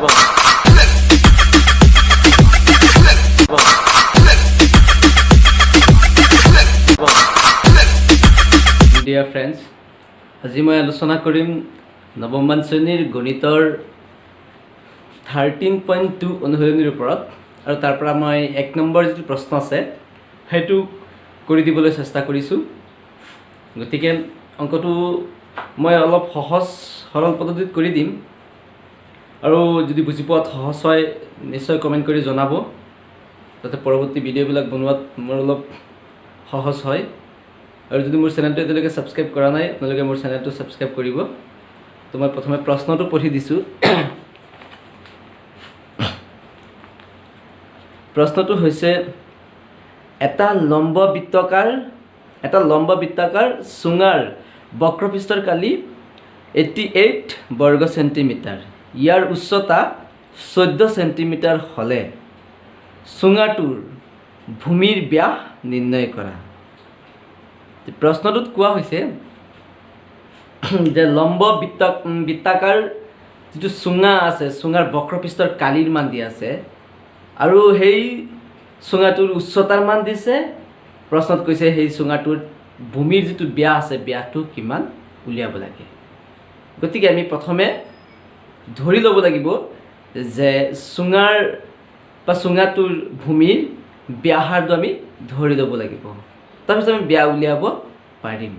Dear friends, আজি মই আলোচনা কৰিম নৱমমান শ্ৰেণীৰ গণিতৰ 13.2 অনুশীলনীৰ ওপৰত আৰু তাৰ পৰা মই 1 নম্বৰ যিটো প্ৰশ্ন আছে সেইটো কৰি দিবলৈ চেষ্টা কৰিছো। গতিকে অংকটো মই অলপ সহজ সৰল পদ্ধতিত কৰি দিম আৰু যদি বুজি পোৱাত সহজ হয় নিশ্চয় কমেন্ট কৰি জনাব, যাতে পৰৱৰ্তী ভিডিঅ'বিলাক বনোৱাত মোৰ অলপ সহজ হয়। আৰু যদি মোৰ চেনেলটো এতিয়ালৈকে সাবস্ক্ৰাইব কৰা নাই আপোনালোকে মোৰ চেনেলটো সাবস্ক্ৰাইব কৰিব। তো মই প্ৰথমে প্ৰশ্নটো পঢ়ি দিছো। প্ৰশ্নটো হৈছে এটা লম্ব বৃত্তাকাৰ চুঙাৰ বক্ৰপৃষ্ঠৰ কালি 88 বৰ্গ সেন্টিমিটাৰ, ইয়াৰ উচ্চতা 14 সেন্টিমিটাৰ হলে চুঙাটোৰ ভূমিৰ ব্যাস নিৰ্ণয় কৰা। প্ৰশ্নটোত কোৱা হৈছে যে লম্ব বৃত্তাকাৰ যিটো চুঙা আছে, চুঙাৰ বক্ৰপৃষ্ঠৰ কালিৰ মান দিয়া আছে আৰু সেই চুঙাটোৰ উচ্চতাৰ মান দিছে। প্ৰশ্নত কৈছে সেই চুঙাটোৰ ভূমিৰ যিটো ব্যাস আছে, ব্যাসটো কিমান উলিয়াব লাগে। গতিকে আমি প্ৰথমে ধৰি ল'ব লাগিব যে চুঙাটোৰ ভূমিৰ ব্যাসাৰ্ধ আমি ধৰি ল'ব লাগিব, তাৰপিছত আমি ব্যাস উলিয়াব পাৰিম।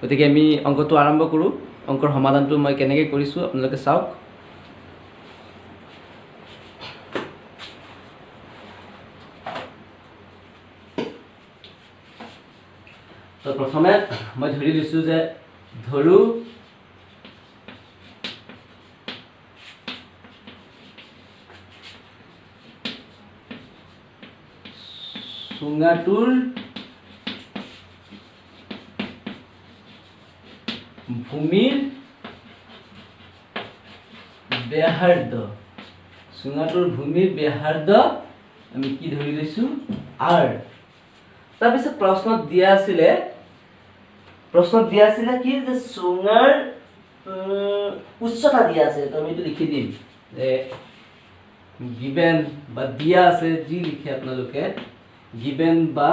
গতিকে আমি অংকটো আৰম্ভ কৰোঁ। অংকৰ সমাধানটো মই কেনেকৈ কৰিছোঁ আপোনালোকে চাওক। তো প্ৰথমে মই ধৰি লৈছোঁ যে ধৰোঁ চুঙাটোৰ ভূমিৰ ব্যাসাৰ্ধ, চুঙাটোৰ ভূমিৰ ব্যাসাৰ্ধ আমি কি ধৰি লৈছোঁ r। তাৰপিছত প্ৰশ্নত দিয়া আছিলে কি যে চুঙাৰ উচ্চতা দিয়া আছে। তো আমি এইটো লিখি দিম যে গিভেন বা দিয়া আছে, যি লিখে আপোনালোকে গিভেন বা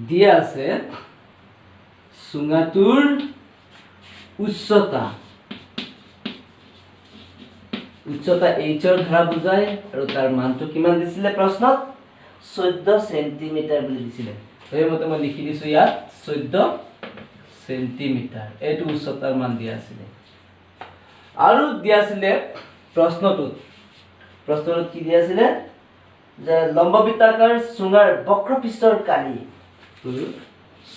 দিয়া আছে চুঙাটোৰ উচ্চতা h ৰ ধাৰা বুজায় আৰু তাৰ মানটো কিমান দিছিলে প্ৰশ্নত 14 সেন্টিমিটাৰ বুলি দিছিলে। সেইমতে মই লিখি দিছো ইয়াত 14 সেন্টিমিটাৰ এইটো উচ্চতাৰ মান দিয়া আছিলে। আৰু দিয়া আছিলে প্ৰশ্নটোত কি দিয়া আছিলে যে লম্ব বৃত্তাকাৰ চুঙাৰ বক্ৰপৃষ্ঠৰ কালি,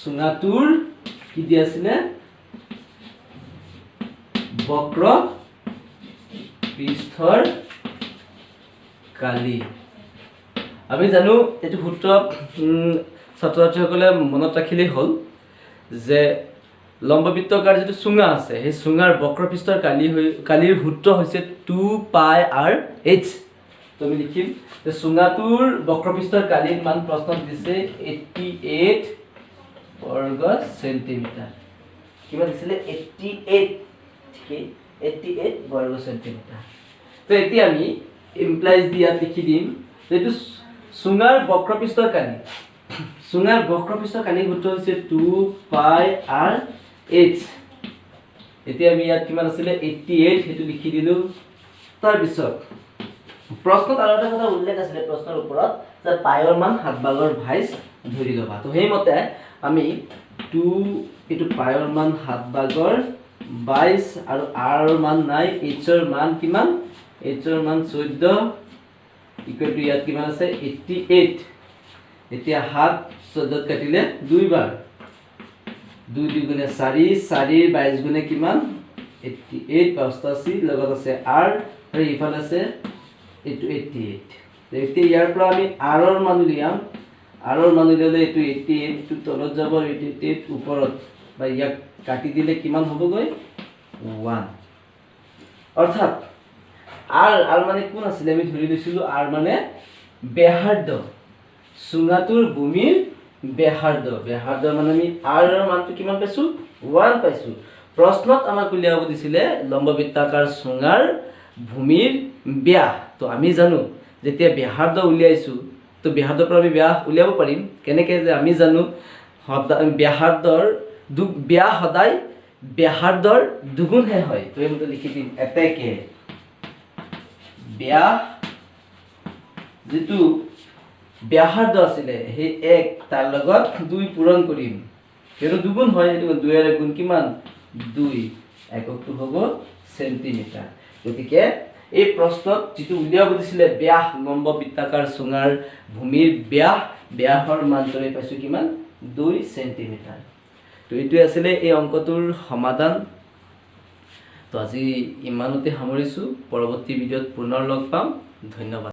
চুঙাটোৰ কি দিয়া আছিলে বক্ৰপৃষ্ঠৰ কালি। আমি জানো এইটো সূত্ৰ ছাত্ৰ ছাত্ৰীসকলে মনত ৰাখিলেই হ'ল যে লম্ব বৃত্তাকাৰ যিটো চুঙা আছে সেই চুঙাৰ বক্ৰপৃষ্ঠৰ কালিৰ সূত্ৰ হৈছে 2πr/h। তো আমি লিখিম যে চুঙাটোৰ বক্ৰপৃষ্ঠৰ কালিৰ মান প্ৰশ্নত দিছে 88 বৰ্গ সেন্টিমিটাৰ। কিমান দিছিলে 88 বৰ্গ সেন্টিমিটাৰ। তো এতিয়া আমি ইমপ্লাইজ দিয়াত লিখি দিম যে এইটো চুঙাৰ বক্ৰপৃষ্ঠৰ কালি, চুঙাৰ বক্ৰপৃষ্ঠৰ কালিৰ সূত্ৰ হৈছে 2πr/h। এতিয়া আমি ইয়াত কিমান আছিলে 88 সেইটো লিখি দিলো। তাৰপিছত প্ৰশ্নত আৰু এটা কথা উল্লেখ আছিলে প্ৰশ্নৰ ওপৰত যে পাইৰ মান 7 ভাগৰ 22 ধৰি ল'বা। তো সেইমতে আমি 2 এইটো পাইৰ মান 7 ভাগৰ 22 আৰু r ৰ মান নাই, h ৰ মান কিমান h ৰ মান 14 ইকুৱেল টু ইয়াত কিমান আছে 88। এতিয়া 7 14 কাটিলে 2 বাৰ, 2 2 গুণে 4, 4 22 গুণে কিমান 88 85 লগত আছে r আৰু ইফালে আছে এইটো 88। এতিয়া ইয়াৰ পৰা আমি r ৰ মান উলিয়াম, r ৰ মান উলিয়ালে এইটো 88 টো তলত যাব, 88 ওপৰত বা ইয়াক কাটি দিলে কিমান হ'বগৈ 1। অৰ্থাৎ r মানে কোন আছিল আমি ধৰি লৈছিলো r মানে ব্যাসাৰ্ধ, চুঙাটোৰ ভূমিৰ ব্যাসাৰ্ধ মানে আমি r ৰ মানটো কিমান পাইছো 1 পাইছো। প্ৰশ্নত আমাক উলিয়াব দিছিলে লম্ব বৃত্তাকাৰ চুঙাৰ ভূমিৰ ব্যাস তো আমি জানো যেতিয়া ব্যাসাৰ্ধ উলিয়াইছো তো ব্যাসাৰ্ধৰ পৰা আমি ব্যাস উলিয়াব পাৰিম কেনেকৈ যে আমি জানো ব্যাসাৰ্ধৰ ব্যাস সদায় ব্যাসাৰ্ধৰ দুগুণহে হয় তো আমি লিখি দিম এতেকে ব্যাস যেটো ব্যাসাৰ্ধ আছিলে সেই 1 তাৰ লগত 2 পূৰণ কৰিম কেনো দুগুণ হয় এটো 2 এৰ গুণ কিমান 2 এককটো হ'ব সেন্টিমিটাৰ গতিকে এই প্ৰশ্নত যেটো উলিয়াব দিছিলে ব্যাস লম্ব বৃত্তাকাৰ চুঙাৰ ভূমিৰ ব্যাসৰ মান তৰে পাইছো কিমান 2 সেন্টিমিটাৰ তো এটো আছিল এই অঙ্কটোৰ সমাধান তো আজি ইমানতে সামৰিছো পৰৱৰ্তী ভিডিঅত পুনৰ লগ পাম ধন্যবাদ